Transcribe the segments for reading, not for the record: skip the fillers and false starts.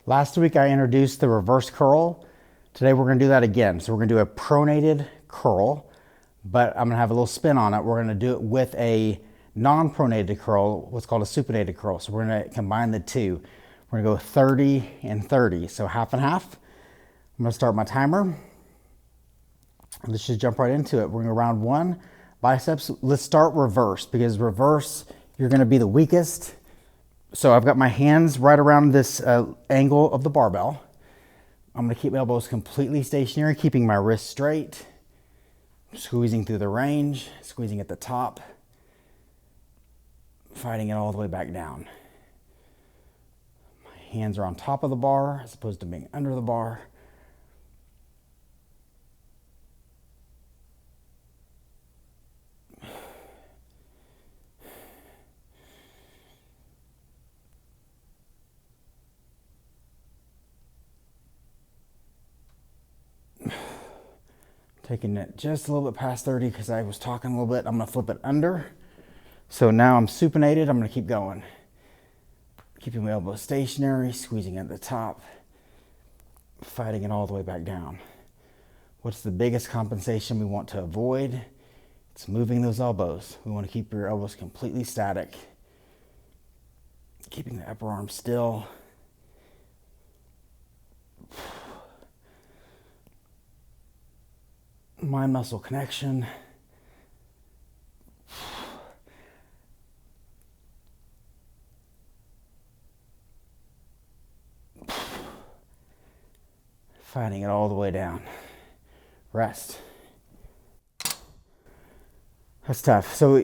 Last week I introduced the reverse curl. Today we're going to do that again. So we're going to do a pronated curl, but I'm going to have a little spin on it. We're going to do it with a non-pronated curl, what's called a supinated curl. So we're going to combine the two. We're going to go 30 and 30, so half and half. I'm going to start my timer. Let's just jump right into it. We're going to go round one, biceps. Let's start reverse, because reverse, you're going to be the weakest. So I've got my hands right around this angle of the barbell. I'm going to keep my elbows completely stationary, keeping my wrists straight, squeezing through the range, squeezing at the top, fighting it all the way back down. My hands are on top of the bar as opposed to being under the bar. Taking it just a little bit past 30 because I was talking a little bit. I'm going to flip it under. So now I'm supinated. I'm going to keep going. Keeping my elbows stationary, squeezing at the top, fighting it all the way back down. What's the biggest compensation we want to avoid? It's moving those elbows. We want to keep your elbows completely static. Keeping the upper arm still. Mind muscle connection. Fighting it all the way down. Rest. That's tough. So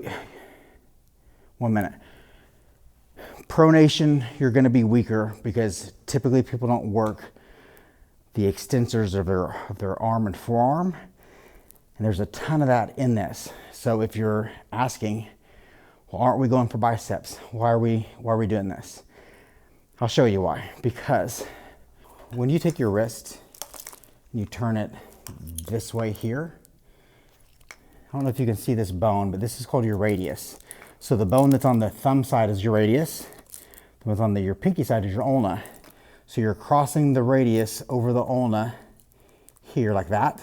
1 minute. Pronation, you're going to be weaker because typically people don't work the extensors of their arm and forearm. And there's a ton of that in this. So if you're asking, well, aren't we going for biceps? Why are we doing this? I'll show you why. Because when you take your wrist and you turn it this way here, I don't know if you can see this bone, but this is called your radius. So the bone that's on the thumb side is your radius. The one that's on your pinky side is your ulna. So you're crossing the radius over the ulna here like that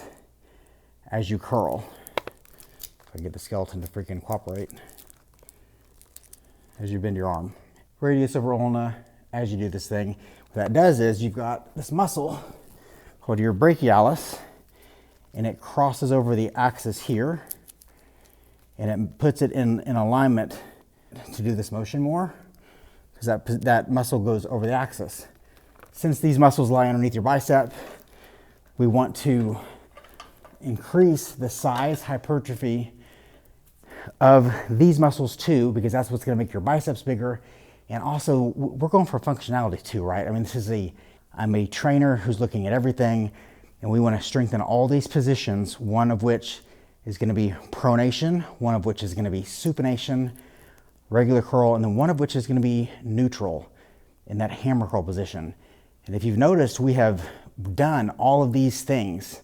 as you curl. If I get the skeleton to freaking cooperate. As you bend your arm. Radius over ulna as you do this thing. What that does is you've got this muscle called your brachialis, and it crosses over the axis here, and it puts it in alignment to do this motion more, because that muscle goes over the axis. Since these muscles lie underneath your bicep, we want to increase the size, hypertrophy of these muscles too, because that's what's going to make your biceps bigger. And also, we're going for functionality too, right? I mean, I'm a trainer who's looking at everything, and we want to strengthen all these positions, one of which is going to be pronation, one of which is going to be supination, regular curl, and then one of which is going to be neutral in that hammer curl position. And if you've noticed, we have done all of these things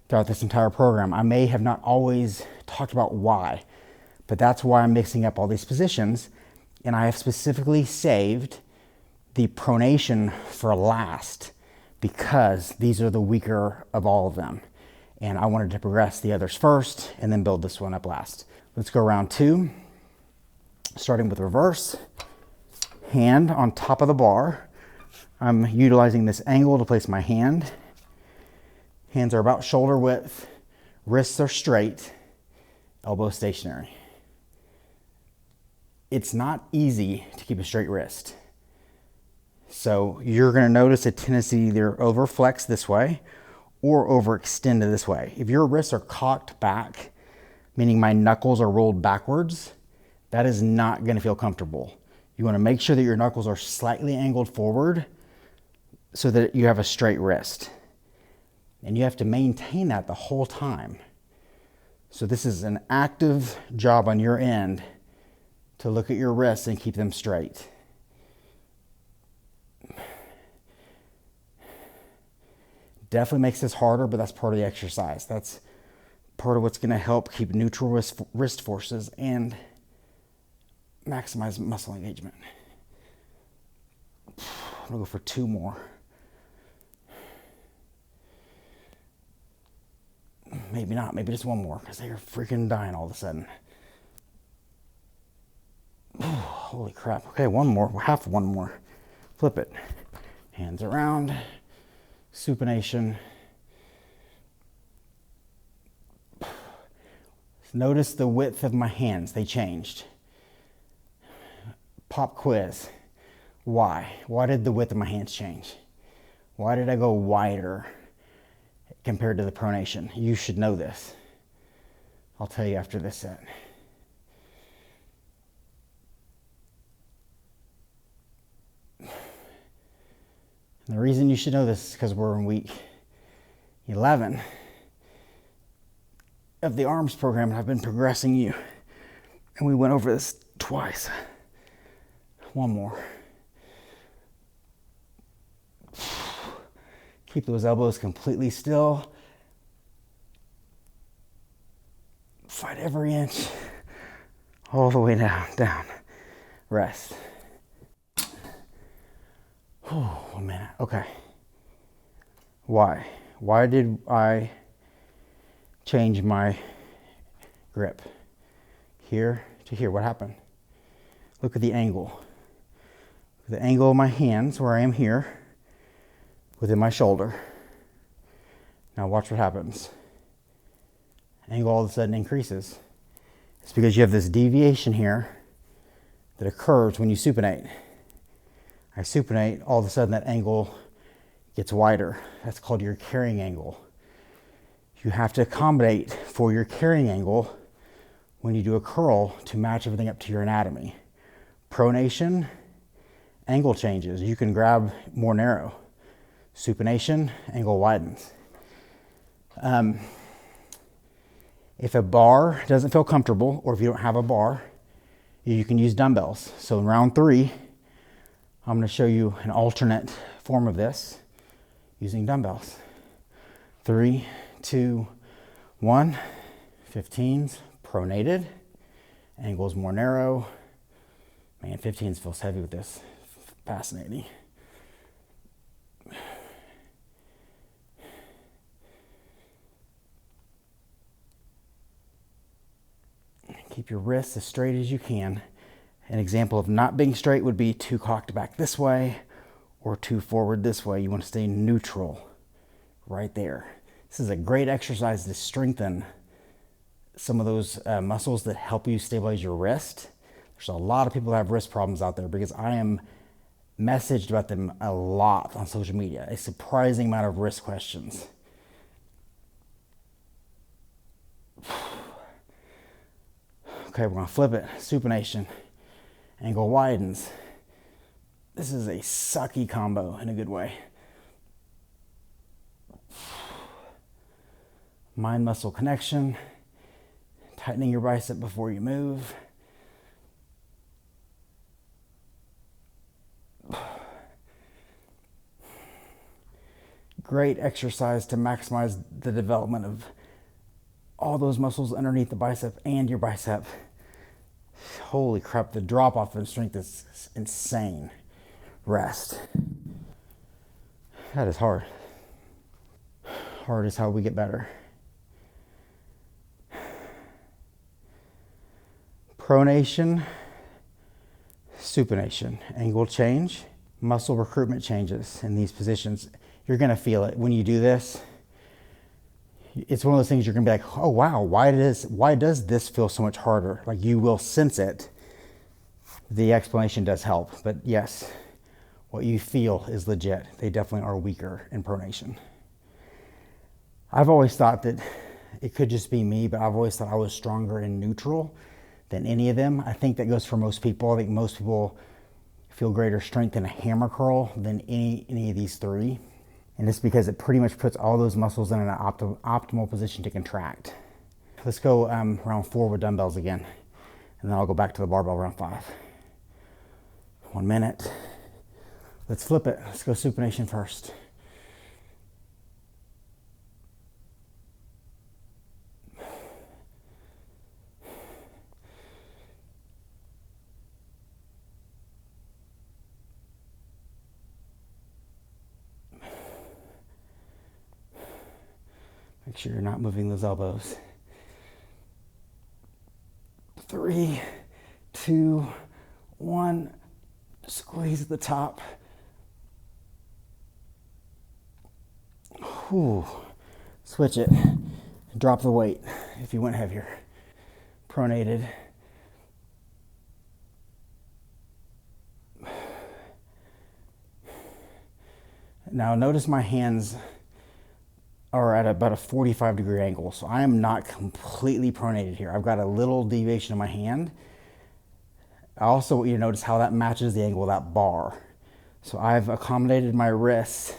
throughout this entire program. I may have not always talked about why, but that's why I'm mixing up all these positions. And I have specifically saved the pronation for last, because these are the weaker of all of them. And I wanted to progress the others first and then build this one up last. Let's go round two, starting with reverse. Hand on top of the bar. I'm utilizing this angle to place my hand. Hands are about shoulder width, wrists are straight, elbows stationary. It's not easy to keep a straight wrist. So you're going to notice a tendency to either overflex this way or overextend this way. If your wrists are cocked back, meaning my knuckles are rolled backwards, that is not going to feel comfortable. You want to make sure that your knuckles are slightly angled forward so that you have a straight wrist. And you have to maintain that the whole time. So this is an active job on your end to look at your wrists and keep them straight. Definitely makes this harder, but that's part of the exercise. That's part of what's going to help keep neutral wrist forces and maximize muscle engagement. I'm going to go for 2 more. Maybe not, maybe just one more, because they're freaking dying all of a sudden. Holy crap. Okay, one more, one more. Flip it. Hands around, supination. Notice the width of my hands, they changed. Pop quiz. Why? Why did the width of my hands change? Why did I go wider compared to the pronation? You should know this. I'll tell you after this set. And the reason you should know this is because we're in week 11 of the arms program, and I've been progressing you. And we went over this twice. One more. Keep those elbows completely still. Fight every inch. All the way down. Rest. 1 minute. Okay. Why? Why did I change my grip? Here to here. What happened? Look at the angle. The angle of my hands, where I am here, within my shoulder. Now watch what happens. Angle all of a sudden increases. It's because you have this deviation here that occurs when you supinate. I supinate, all of a sudden that angle gets wider. That's called your carrying angle. You have to accommodate for your carrying angle when you do a curl to match everything up to your anatomy. Pronation, angle changes. You can grab more narrow. Supination, angle widens. If a bar doesn't feel comfortable, or if you don't have a bar, you can use dumbbells. So in round 3, I'm going to show you an alternate form of this using dumbbells. 3, 2, 1. 15s, pronated. Angles more narrow. Man, 15s feels heavy with this. Fascinating. Keep your wrists as straight as you can. An example of not being straight would be too cocked back this way or too forward this way. You want to stay neutral right there. This is a great exercise to strengthen some of those muscles that help you stabilize your wrist. There's a lot of people that have wrist problems out there because I am messaged about them a lot on social media. A surprising amount of wrist questions. Okay, we're gonna flip it. Supination. Angle widens. This is a sucky combo in a good way. Mind-muscle connection. Tightening your bicep before you move. Great exercise to maximize the development of all those muscles underneath the bicep and your bicep. Holy crap, the drop off in strength is insane. Rest. That is hard. Hard is how we get better. Pronation, supination, angle change, muscle recruitment changes in these positions. You're gonna feel it when you do this. It's one of those things you're gonna be like, oh wow, why does this feel so much harder? Like you will sense it. The explanation does help, but yes, what you feel is legit. They definitely are weaker in pronation. I've always thought that it could just be me, but I've always thought I was stronger in neutral than any of them. I think that goes for most people. I think most people feel greater strength in a hammer curl than any of these three. And it's because it pretty much puts all those muscles in an optimal position to contract. Let's go round 4 with dumbbells again. And then I'll go back to the barbell round 5. 1 minute. Let's flip it. Let's go supination first. Make sure you're not moving those elbows. 3, 2, 1. Squeeze at the top. Whew. Switch it. Drop the weight if you went heavier. Pronated. Now notice my hands are at about a 45-degree angle, so I am not completely pronated here. I've got a little deviation in my hand. I also want you to notice how that matches the angle of that bar. So I've accommodated my wrists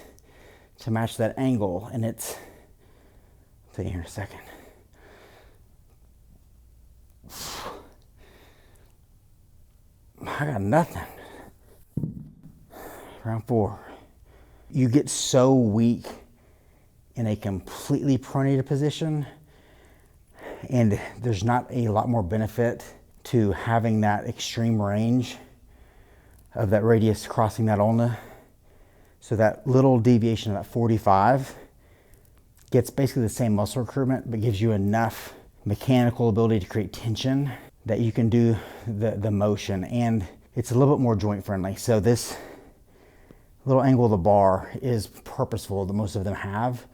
to match that angle, and it's, I'll tell you here in a second. I got nothing. Round 4. You get so weak in a completely pronated position, and there's not a lot more benefit to having that extreme range of that radius crossing that ulna. So that little deviation of that 45 gets basically the same muscle recruitment, but gives you enough mechanical ability to create tension that you can do the motion, and it's a little bit more joint friendly. So this little angle of the bar is purposeful, that most of them have.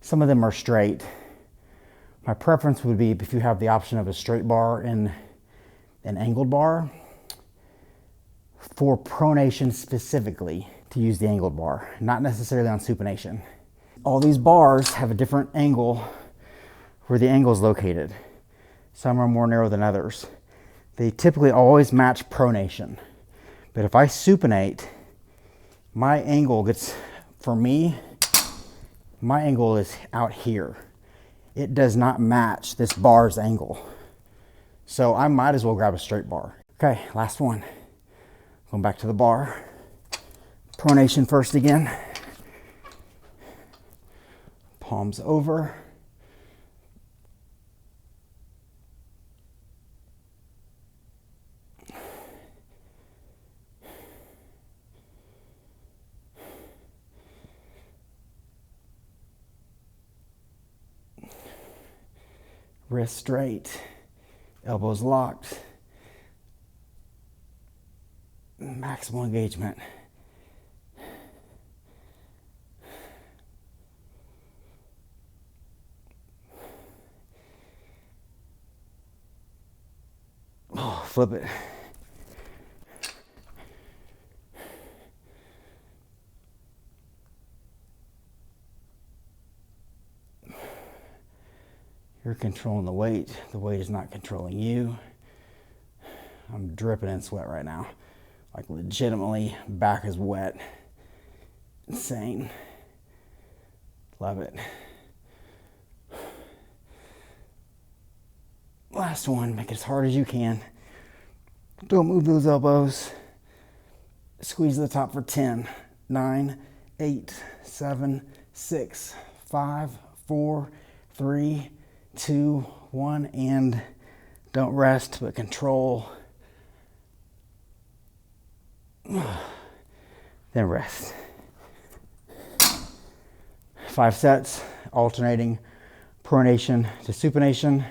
Some of them are straight. My preference would be if you have the option of a straight bar and an angled bar, for pronation specifically, to use the angled bar, not necessarily on supination. All these bars have a different angle where the angle is located. Some are more narrow than others. They typically always match pronation. But if I supinate, my angle gets, for me, my angle is out here. It does not match this bar's angle. So I might as well grab a straight bar. Okay, last one. Going back to the bar. Pronation first again. Palms over. Wrist straight, elbows locked, maximal engagement. Oh, flip it. You're controlling the weight is not controlling you. I'm dripping in sweat right now. Like legitimately, back is wet. Insane. Love it. Last one, make it as hard as you can. Don't move those elbows. Squeeze the top for 10, 9, 8, 7, 6, 5, 4, 3, 2, 1, and don't rest, but control. Then rest. 5 sets, alternating pronation to supination.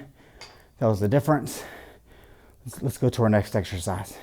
That was the difference. Let's go to our next exercise.